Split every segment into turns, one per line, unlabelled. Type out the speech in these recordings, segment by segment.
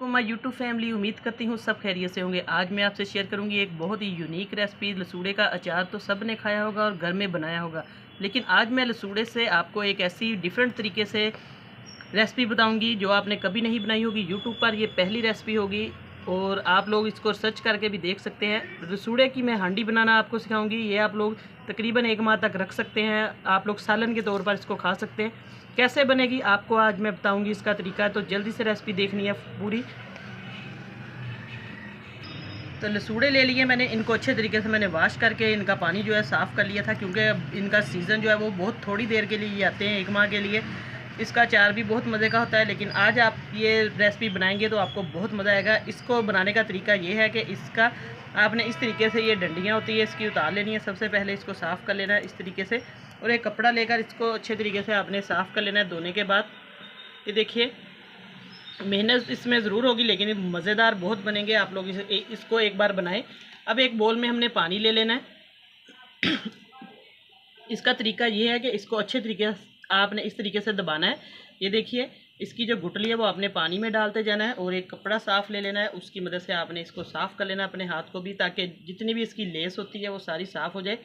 My YouTube family, उम्मीद करती हूँ सब खैरियत से होंगे। आज मैं आपसे शेयर करूँगी एक बहुत ही यूनिक रेसिपी। लसूड़े का अचार तो सब ने खाया होगा और घर में बनाया होगा, लेकिन आज मैं लसूड़े से आपको एक ऐसी डिफरेंट तरीके से रेसिपी बताऊँगी जो आपने कभी नहीं बनाई होगी। यूट्यूब पर ये पहली रेसिपी होगी और आप लोग इसको सर्च करके भी देख सकते हैं। लसूड़े की मैं हांडी बनाना आपको सिखाऊंगी। ये आप लोग तकरीबन 1 माह तक रख सकते हैं। आप लोग सालन के तौर पर इसको खा सकते हैं। कैसे बनेगी आपको आज मैं बताऊंगी इसका तरीका, तो जल्दी से रेसिपी देखनी है पूरी। तो लसूड़े ले लिए मैंने, इनको अच्छे तरीके से मैंने वाश करके इनका पानी जो है साफ़ कर लिया था, क्योंकि इनका सीज़न जो है वो बहुत थोड़ी देर के लिए ही आते हैं, 1 माह के लिए। इसका अचार भी बहुत मज़े का होता है, लेकिन आज आप ये रेसिपी बनाएंगे तो आपको बहुत मज़ा आएगा। इसको बनाने का तरीका ये है कि इसका आपने इस तरीके से, ये डंडियाँ होती है इसकी उतार लेनी है। सबसे पहले इसको साफ़ कर लेना है इस तरीके से, और एक कपड़ा लेकर इसको अच्छे तरीके से आपने साफ़ कर लेना है। धोने के बाद ये देखिए, मेहनत इसमें ज़रूर होगी लेकिन मज़ेदार बहुत बनेंगे। आप लोग इसको एक बार बनाएं। अब एक बोल में हमने पानी ले लेना है। इसका तरीका ये है कि इसको अच्छे तरीके से आपने इस तरीके से दबाना है। ये देखिए, इसकी जो गुठली है वो आपने पानी में डालते जाना है, और एक कपड़ा साफ़ ले लेना है। उसकी मदद से आपने इसको साफ़ कर लेना है अपने हाथ को भी, ताकि जितनी भी इसकी लेस होती है वो सारी साफ़ हो जाए।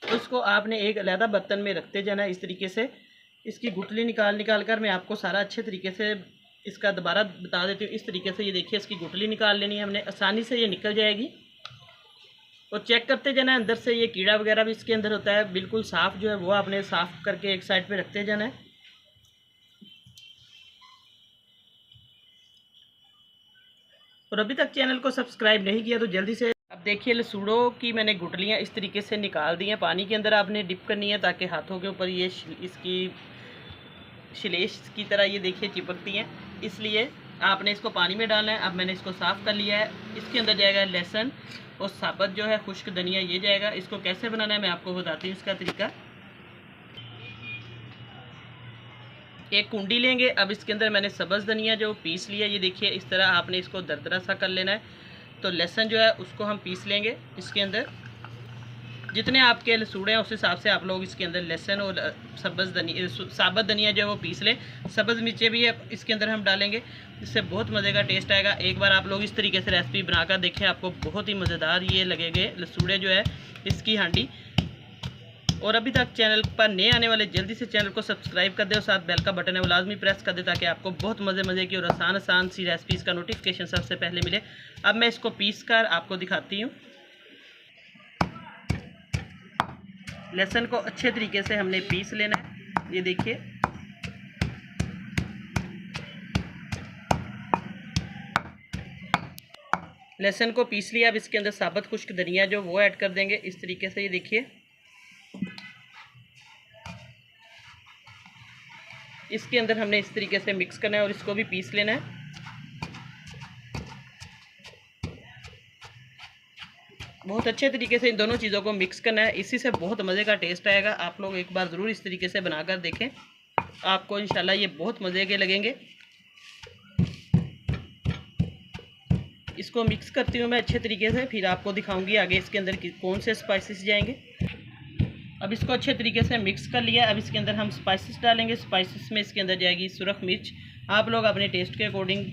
उसको आपने एक अलहदा बर्तन में रखते जाना है इस तरीके से। इसकी गुठली निकाल कर मैं आपको सारा अच्छे तरीके से इसका दोबारा बता देती हूँ। इस तरीके से ये देखिए, इसकी गुठली निकाल लेनी है हमने, आसानी से ये निकल जाएगी। और चेक करते जाना है अंदर से, ये कीड़ा वगैरह भी इसके अंदर होता है। बिल्कुल साफ़ जो है वो आपने साफ़ करके एक साइड पे रखते जाना है। और अभी तक चैनल को सब्सक्राइब नहीं किया तो जल्दी से। अब देखिए, लसूड़ों की मैंने गुठलियाँ इस तरीके से निकाल दी हैं। पानी के अंदर आपने डिप करनी है ताकि हाथों के ऊपर ये इसकी शिलेश की तरह ये देखिए चिपकती हैं, इसलिए आपने इसको पानी में डालना है। अब मैंने इसको साफ़ कर लिया है। इसके अंदर जाएगा लहसुन और साबुत जो है खुश्क धनिया, ये जाएगा। इसको कैसे बनाना है मैं आपको बताती हूँ इसका तरीका। एक कुंडी लेंगे। अब इसके अंदर मैंने सब्ज़ धनिया जो पीस लिया, ये देखिए इस तरह आपने इसको दरदरा सा कर लेना है। तो लहसुन जो है उसको हम पीस लेंगे इसके अंदर। जितने आपके लसूड़े हैं उस हिसाब से आप लोग इसके अंदर लहसुन और साबुत धनिया जो है वो पीस लें। सब्ज़ मिर्चें भी है इसके अंदर हम डालेंगे, इससे बहुत मज़े का टेस्ट आएगा। एक बार आप लोग इस तरीके से रेसिपी बनाकर देखें, आपको बहुत ही मज़ेदार ये लगेंगे लसूड़े जो है इसकी हांडी। और अभी तक चैनल पर नए आने वाले जल्दी से चैनल को सब्सक्राइब कर दे और साथ बेल का बटन है वो लाजमी प्रेस कर दे, ताकि आपको बहुत मज़े की और आसान सी रेसिपीज़ का नोटिफिकेशन सबसे पहले मिले। अब मैं इसको पीस कर आपको दिखाती हूँ। लहसुन को अच्छे तरीके से हमने पीस लेना है। ये देखिए, लहसुन को पीस लिया। अब इसके अंदर साबुत खुश्क धनिया जो वो ऐड कर देंगे इस तरीके से। ये देखिए, इसके अंदर हमने इस तरीके से मिक्स करना है और इसको भी पीस लेना है। बहुत अच्छे तरीके से इन दोनों चीज़ों को मिक्स करना है, इसी से बहुत मज़े का टेस्ट आएगा। आप लोग एक बार ज़रूर इस तरीके से बनाकर देखें, आपको इंशाल्लाह ये बहुत मज़े के लगेंगे। इसको मिक्स करती हूँ मैं अच्छे तरीके से, फिर आपको दिखाऊंगी आगे इसके अंदर कौन से स्पाइसेस जाएंगे। अब इसको अच्छे तरीके से मिक्स कर लिया। अब इसके अंदर हम स्पाइसेस डालेंगे। स्पाइसेस में इसके अंदर जाएगी सुरख मिर्च। आप लोग अपने टेस्ट के अकॉर्डिंग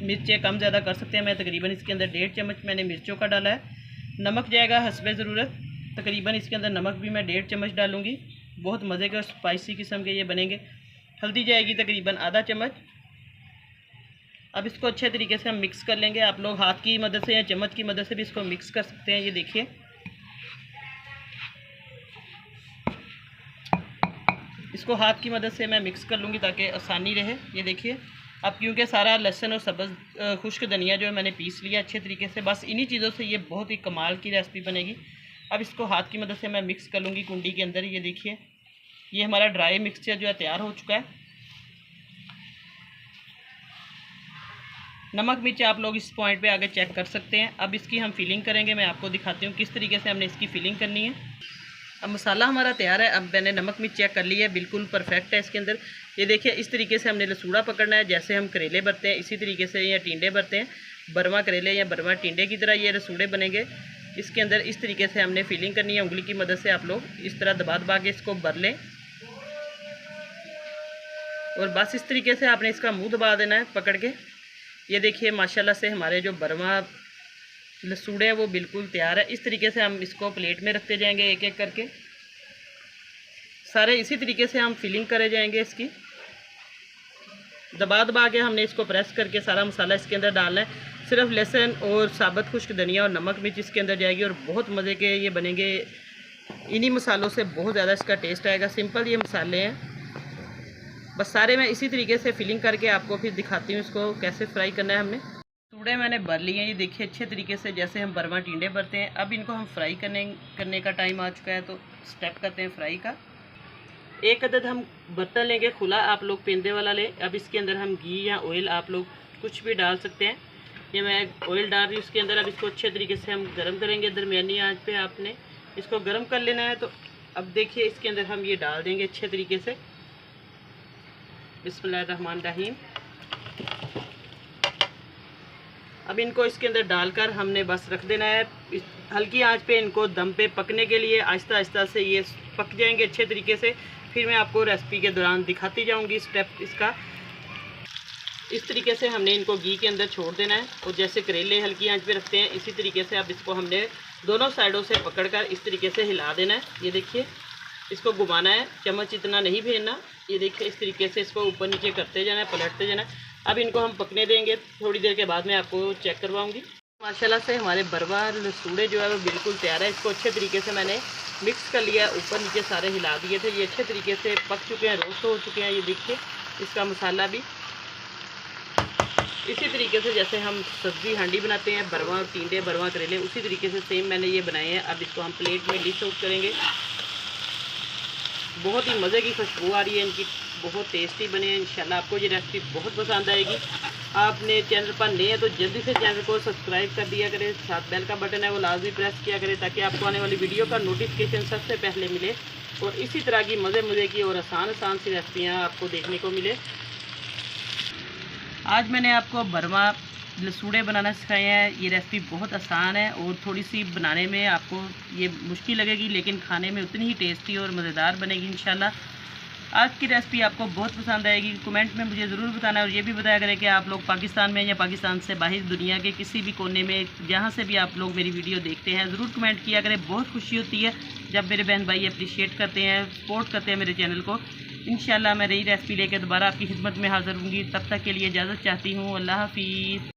मिर्चें कम ज़्यादा कर सकते हैं। मैं तकरीबन इसके अंदर 1.5 चम्मच मैंने मिर्चों का डाला है। नमक जाएगा हस्बे ज़रूरत, तकरीबन इसके अंदर नमक भी मैं 1.5 चम्मच डालूँगी। बहुत मज़े के और स्पाइसी किस्म के ये बनेंगे। हल्दी जाएगी तकरीबन आधा चम्मच। अब इसको अच्छे तरीके से हम मिक्स कर लेंगे। आप लोग हाथ की मदद से या चम्मच की मदद से भी इसको मिक्स कर सकते हैं। ये देखिए, इसको हाथ की मदद से मैं मिक्स कर लूँगी ताकि आसानी रहे। ये देखिए, अब क्योंकि सारा लहसुन और सब्ज़ खुश्क धनिया जो है मैंने पीस लिया अच्छे तरीके से, बस इन्हीं चीज़ों से ये बहुत ही कमाल की रेसिपी बनेगी। अब इसको हाथ की मदद से मैं मिक्स कर लूँगी कुंडी के अंदर। ये देखिए, ये हमारा ड्राई मिक्सचर जो है तैयार हो चुका है। नमक मिर्च आप लोग इस पॉइंट पे आगे चेक कर सकते हैं। अब इसकी हम फिलिंग करेंगे, मैं आपको दिखाती हूँ किस तरीके से हमने इसकी फिलिंग करनी है। अब मसाला हमारा तैयार है। अब मैंने नमक मिर्च चेक कर लिया है, बिल्कुल परफेक्ट है इसके अंदर। ये देखिए, इस तरीके से हमने लसूड़ा पकड़ना है, जैसे हम करेले भरते हैं इसी तरीके से, या टिंडे भरते हैं, बरमा करेले या बरमा टिंडे की तरह ये लसूड़े बनेंगे। इसके अंदर इस तरीके से हमने फिलिंग करनी है। उंगली की मदद से आप लोग इस तरह दबा के इसको भर लें, और बस इस तरीके से आपने इसका मुँह दबा देना है पकड़ के। ये देखिए माशाल्लाह से हमारे जो बरमा लसूड़े हैं वो बिल्कुल तैयार है। इस तरीके से हम इसको प्लेट में रखते जाएंगे एक एक करके। सारे इसी तरीके से हम फिलिंग करे जाएंगे। इसकी दबा दबा के हमने इसको प्रेस करके सारा मसाला इसके अंदर डालना है। सिर्फ लहसुन और साबुत खुश्क धनिया और नमक मिर्च इसके अंदर जाएगी और बहुत मज़े के ये बनेंगे। इन्हीं मसालों से बहुत ज़्यादा इसका टेस्ट आएगा। सिंपल ये मसाले हैं, बस सारे मैं इसी तरीके से फिलिंग करके आपको फिर दिखाती हूँ इसको कैसे फ्राई करना है हमने। लसूड़े मैंने भर लिए हैं, ये देखिए अच्छे तरीके से जैसे हम बर्मा टिंडे भरते हैं। अब इनको हम फ्राई करने का टाइम आ चुका है, तो स्टेप करते हैं फ्राई का। एक अदद हम बर्तन लेंगे खुला, आप लोग पेंदे वाला लें। अब इसके अंदर हम घी या ऑयल आप लोग कुछ भी डाल सकते हैं। ये मैं ऑयल डाल रही हूँ इसके अंदर। अब इसको अच्छे तरीके से हम गर्म करेंगे। दरमियानी आंच पे आपने इसको गर्म कर लेना है। तो अब देखिए इसके अंदर हम ये डाल देंगे अच्छे तरीके से। बिस्मिल्लाहिर्रहमानिर्रहीम। अब इनको इसके अंदर डालकर हमने बस रख देना है हल्की आंच पे। इनको दम पे पकने के लिए आहिस्ता आहिस्ता से ये पक जाएंगे अच्छे तरीके से। फिर मैं आपको रेसिपी के दौरान दिखाती जाऊंगी स्टेप इसका। इस तरीके से हमने इनको घी के अंदर छोड़ देना है और जैसे करेले हल्की आंच पे रखते हैं इसी तरीके से अब इसको हमने दोनों साइडों से पकड़कर इस तरीके से हिला देना है। ये देखिए इसको घुमाना है, चम्मच इतना नहीं फेरना। ये देखिए इस तरीके से इसको ऊपर नीचे करते जाना है, पलटते जाना है। अब इनको हम पकने देंगे, थोड़ी देर के बाद मैं आपको चेक करवाऊंगी। माशाल्लाह से हमारे बरवा लसूड़े जो है वो बिल्कुल तैयार है। इसको अच्छे तरीके से मैंने मिक्स कर लिया, ऊपर नीचे सारे हिला दिए थे। ये अच्छे तरीके से पक चुके हैं, रोस्ट हो चुके हैं। ये देखिए इसका मसाला भी इसी तरीके से जैसे हम सब्ज़ी हांडी बनाते हैं, बरवा टिंडे बरवा करेले, उसी तरीके से सेम मैंने ये बनाए हैं। अब इसको हम प्लेट में डिश आउट करेंगे। बहुत ही मज़े की खुशबू आ रही है इनकी, बहुत टेस्टी बने हैं। इंशाल्लाह आपको ये रेसिपी बहुत पसंद आएगी। आपने चैनल पर नए हैं तो जल्दी से चैनल को सब्सक्राइब कर दिया करें। साथ बेल का बटन है वो लाजमी प्रेस किया करें ताकि आपको आने वाली वीडियो का नोटिफिकेशन सबसे पहले मिले और इसी तरह की मज़े की और आसान सी रेसिपियाँ आपको देखने को मिले। आज मैंने आपको बरवा लसूड़े बनाना सिखाए हैं। ये रेसिपी बहुत आसान है और थोड़ी सी बनाने में आपको ये मुश्किल लगेगी, लेकिन खाने में उतनी ही टेस्टी और मज़ेदार बनेगी इंशाल्लाह। आज की रेसिपी आपको बहुत पसंद आएगी। कमेंट में मुझे ज़रूर बताना और ये भी बताया करें कि आप लोग पाकिस्तान में या पाकिस्तान से बाहर दुनिया के किसी भी कोने में जहाँ से भी आप लोग मेरी वीडियो देखते हैं ज़रूर कमेंट किया करें। बहुत खुशी होती है जब मेरे बहन भाई अप्रिशिएट करते हैं, सपोर्ट करते हैं मेरे चैनल को। इंशाल्लाह मैं नई रेसिपी लेकर दोबारा आपकी खिदमत में हाज़िर होंगी। तब तक के लिए इजाज़त चाहती हूँ। अल्लाह हाफिज़।